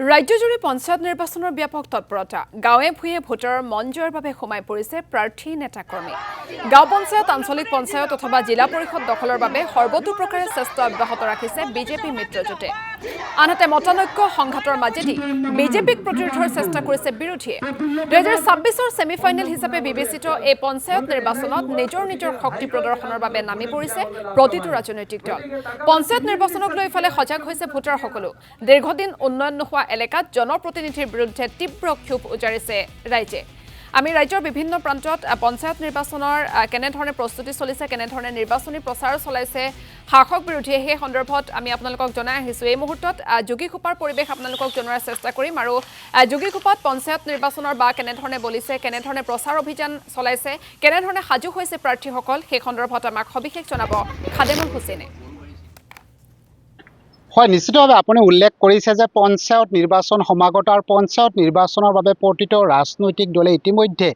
ৰাজ্যজুৰি পঞ্চায়ত নিৰ্বাচনৰ ব্যাপক তৎপৰতা গাঁৱে ভূঞে ভোটাৰৰ মন জয়ৰ বাবে সোমাই পৰিছে প্ৰাৰ্থী নেতাকৰ্মী গাঁও পঞ্চায়ত আঞ্চলিক পঞ্চায়ত অথবা জিলা পৰিষদ দখলৰ বাবে সৰ্বতোপ্ৰকাৰে চেষ্টা অব্যাহত ৰাখিছে বিজেপি মিত্ৰজোঁটে আনহাতে মতানৈক্য সংঘাতৰ মাজেদি বিজেপিক প্ৰতিৰোধৰ চেষ্টা কৰিছে বিৰোধীয়ে 2026ৰ ছেমিফাইনেল হিচাপে বিবেচিত এই পঞ্চায়ত নিৰ্বাচনত নিজৰ শক্তি প্ৰদৰ্শনৰ বাবে নামি পৰিছে প্ৰতিটো ৰাজনৈতিক দল পঞ্চায়ত নিৰ্বাচনক লৈ ইফালে সজাগ হৈছে ভোটাৰসকলো দীৰ্ঘদিন উন্নয়ন নোহোৱা এলেকাত জনপ্ৰতিনিধিৰ বিৰুদ্ধে তীব্ৰ ক্ষোভ উজাৰিছে ৰাইজে আমি ৰাজ্যৰ বিভিন্ন প্ৰান্তত পঞ্চায়ত নিৰ্বাচনৰ কেনেধৰণে প্ৰস্তুতি চলিছে কেনেধৰণে নিৰ্বাচনী প্ৰচাৰ চলাইছে শাসক বিৰোধী সেই সন্দৰ্ভত আমি আপোনালোকক জনাই আহিছো এই মুহূৰ্তত যোগীখোপাৰ পৰিৱেশ আপোনালোকক জনোৱাৰ চেষ্টা কৰিম আৰু যোগীখোপাত পঞ্চায়ত নিৰ্বাচনৰ বা কেনেধৰণে বলিছে কেনেধৰণে প্ৰচাৰ অভিযান চলাইছে কেনেধৰণে সাজু হৈছে প্ৰাৰ্থীসকল সেই সন্দৰ্ভত আমাক সবিশেষ জনাব খাদেমুল হুছেইনে হয় নিশ্চিতভাৱে আপুনি উল্লেখ কৰিছে যে পঞ্চায়ত নিৰ্বাচন সমাগত আৰু পঞ্চায়ত নিৰ্বাচনৰ বাবে প্ৰতিটো ৰাজনৈতিক দলে ইতিমধ্যে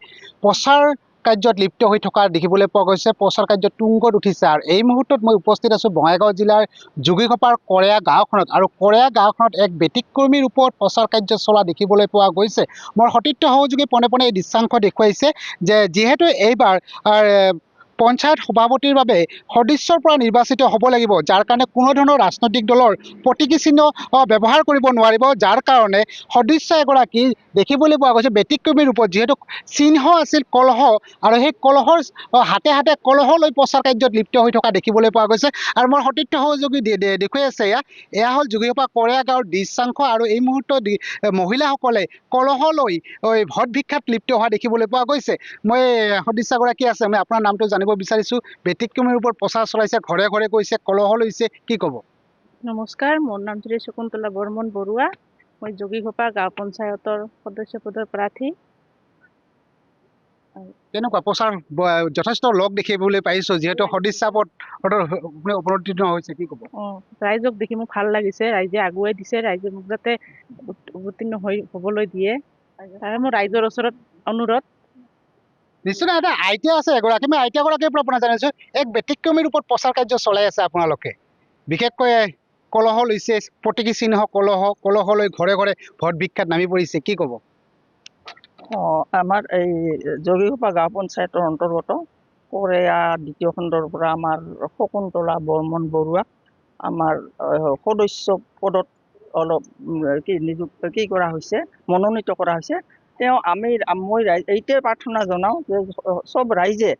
প্ৰচাৰ কাৰ্যত লিপ্ত হৈ থকা দেখিবলৈ পোৱা গৈছে প্ৰচাৰ কাৰ্য তুংগত উঠিছে আৰু এই মুহূৰ্তত মই উপস্থিত আছোঁ বঙাইগাঁও জিলাৰ যোগীখোপাৰ কৰেয়া গাঁওখনত আৰু কৰেয়া গাঁওখনত এক ব্যতিক্ৰমী ৰূপত প্ৰচাৰ কাৰ্য চলা দেখিবলৈ পোৱা গৈছে মোৰ সতীৰ্থ সহযোগী পনে পনে এই দৃশ্যাংশ দেখুৱাইছে যে যিহেতু এইবাৰ পঞ্চায়ত সভাপতিৰ বাবে সদস্যৰ পৰা নিৰ্বাচিত হ'ব লাগিব যাৰ কাৰণে কোনো ধৰণৰ ৰাজনৈতিক দলৰ প্ৰতীকী চিহ্ন ব্যৱহাৰ কৰিব নোৱাৰিব যাৰ কাৰণে সদস্য এগৰাকী দেখিবলৈ পোৱা গৈছে ব্যতিক্ৰমী ৰূপত যিহেতু চিহ্ন আছিল কলহ আৰু সেই কলহৰ হাতে হাতে কলহ লৈ প্ৰচাৰ কাৰ্যত লিপ্ত হৈ থকা দেখিবলৈ পোৱা গৈছে আৰু মোৰ সতীৰ্থ সহযোগী দেখুৱাই আছে এয়া হ'ল যোগীখোপা কৰেয়া গাঁৱৰ দৃশ্যাংশ আৰু এই মুহূৰ্তত মহিলাসকলে কলহ লৈ ভোট ভিক্ষাত লিপ্ত হোৱা দেখিবলৈ পোৱা গৈছে মই সদস্যগৰাকী আছে মই আপোনাৰ নামটো জানিব বিচাৰিছোঁ ব্যতিক্ৰমী ৰূপত প্ৰচাৰ চলাইছে ঘৰে ঘৰে গৈছে কলহ লৈছে কি ক'ব নমস্কাৰ মোৰ নাম শ্ৰী শকুন্তলা বৰ্মন বৰুৱা মই যোগীখোপা গাঁও পঞ্চায়তৰ সদস্য পদৰ প্ৰাৰ্থী কেনেকুৱা প্ৰচাৰ যথেষ্ট লগ দেখিবলৈ পাইছোঁ যিহেতু সদস্য পদৰ অৱতীৰ্ণ হৈছে কি ক'ব ৰাইজক দেখি মোক ভাল লাগিছে ৰাইজে আগুৱাই দিছে ৰাইজে মোক যাতে অৱতীৰ্ণ হ'বলৈ দিয়ে তাৰে মোৰ ৰাইজৰ ওচৰত অনুৰোধ নিশ্চয় এটা আইটিয়া আছে এগৰাকী মই আইটিয়াগৰাকীৰ পৰা আপোনাৰ জানিছোঁ এক ব্যতিক্ৰমী ৰূপত প্ৰচাৰ কাৰ্য চলাই আছে আপোনালোকে বিশেষকৈ কলহ লৈছে প্ৰতীকী চিহ্ন কলহ লৈ ঘৰে ঘৰে ভোট ভিক্ষাত নামি পৰিছে কি ক'ব আমাৰ এই যোগীখোপা গাঁও পঞ্চায়তৰ অন্তৰ্গত কৰেয়া দ্বিতীয় খণ্ডৰ পৰা আমাৰ শকুন্তলা বৰ্মন বৰুৱাক আমাৰ সদস্য পদত অলপ কি কৰা হৈছে মনোনীত কৰা হৈছে তেওঁ মই এইটোৱে প্ৰাৰ্থনা জনাওঁ যে চব ৰাইজে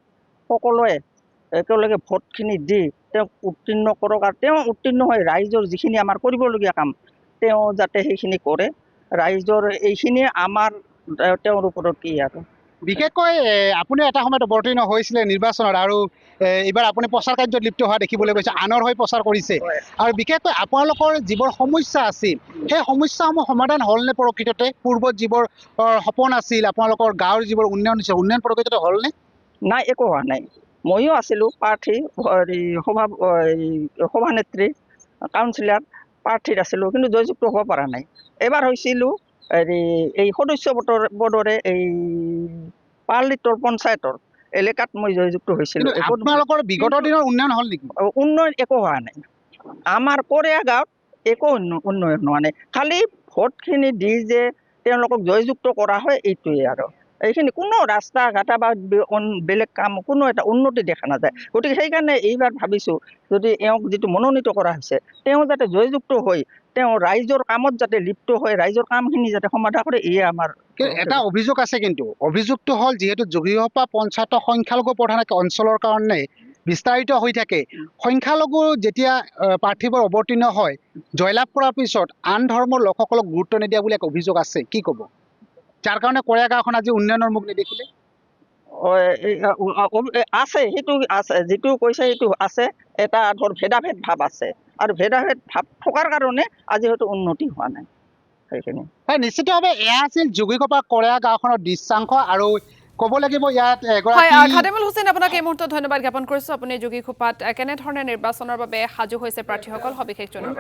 সকলোৱে একেলগে ভোটখিনি দি তেওঁক উত্তীৰ্ণ কৰক আৰু তেওঁ উত্তীৰ্ণ হৈ ৰাইজৰ যিখিনি আমাৰ কৰিবলগীয়া কাম তেওঁ যাতে সেইখিনি কৰে ৰাইজৰ এইখিনি আমাৰ তেওঁৰ ওপৰত কি আৰু বিশেষকৈ আপুনি এটা সময়ত অৱতীৰ্ণ হৈছিলে নিৰ্বাচনত আৰু এইবাৰ আপুনি প্ৰচাৰ কাৰ্যত লিপ্ত হোৱা দেখিবলৈ গৈছে আনৰ হৈ প্ৰচাৰ কৰিছে আৰু বিশেষকৈ আপোনালোকৰ যিবোৰ সমস্যা আছিল সেই সমস্যাসমূহ সমাধান হ'লনে প্ৰকৃততে পূৰ্বত যিবোৰ সপোন আছিল আপোনালোকৰ গাঁৱৰ যিবোৰ উন্নয়ন হৈছে উন্নয়ন প্ৰকৃততে হ'লনে নাই একো হোৱা নাই ময়ো আছিলোঁ প্ৰাৰ্থী সভানেত্ৰী কাউন্সিলাৰ প্ৰাৰ্থীত আছিলোঁ কিন্তু জয়যুক্ত হ'ব পৰা নাই এবাৰ হৈছিলোঁ এই সদস্য পদৰে এই পাৰ্লিটৰ পঞ্চায়তৰ এলেকাত মই জয়যুক্ত হৈছিলোঁ আপোনালোকৰ বিগত দিনৰ উন্নয়ন হ'ল নেকি উন্নয়ন একো হোৱা নাই আমাৰ কৰেয়া গাঁৱত একো উন্নয়ন হোৱা নাই খালি ভোটখিনি দি যে তেওঁলোকক জয়যুক্ত কৰা হয় এইটোৱে আৰু এইখিনি কোনো ৰাস্তা ঘাটা বা বেলেগ কাম কোনো এটা উন্নতি দেখা নাযায় গতিকে সেইকাৰণে এইবাৰ ভাবিছোঁ যদি এওঁক যিটো মনোনীত কৰা হৈছে তেওঁ যাতে জয়যুক্ত হৈ তেওঁ ৰাইজৰ কামত যাতে লিপ্ত হৈ ৰাইজৰ কামখিনি যাতে সমাধা কৰে এয়ে আমাৰ এটা অভিযোগ আছে কিন্তু অভিযোগটো হ'ল যিহেতু যোগীখোপা পঞ্চায়তৰ সংখ্যালঘু প্ৰধান অঞ্চলৰ কাৰণে বিস্তাৰিত হৈ থাকে সংখ্যালঘু যেতিয়া প্ৰাৰ্থীবোৰ অৱতীৰ্ণ হয় জয়লাভ কৰাৰ পিছত আন ধৰ্মৰ লোকসকলক গুৰুত্ব নিদিয়া বুলি এক অভিযোগ আছে কি ক'ব যাৰ কাৰণে কৰেয়া গাঁওখন আজি উন্নয়নৰ মুখ নেদেখিলে আছে সেইটো আছে যিটো কৈছে সেইটো আছে এটা ধৰ ভেদাভেদ ভাৱ আছে আৰু ভেদাভেদ ভাৱ থকাৰ কাৰণে আজি হয়তো উন্নতি হোৱা নাই সেইখিনি হয় নিশ্চিতভাৱে এয়া আছিল যোগীখোপা কৰেয়া গাঁওখনৰ দৃশ্যাংশ আৰু ক'ব লাগিব ইয়াত খাদেমুল হুছেইন আপোনাক এই মুহূৰ্তত ধন্যবাদ জ্ঞাপন কৰিছোঁ আপুনি যোগীখোপাত কেনেধৰণে নিৰ্বাচনৰ বাবে সাজু হৈছে প্ৰাৰ্থীসকল সবিশেষ জনাব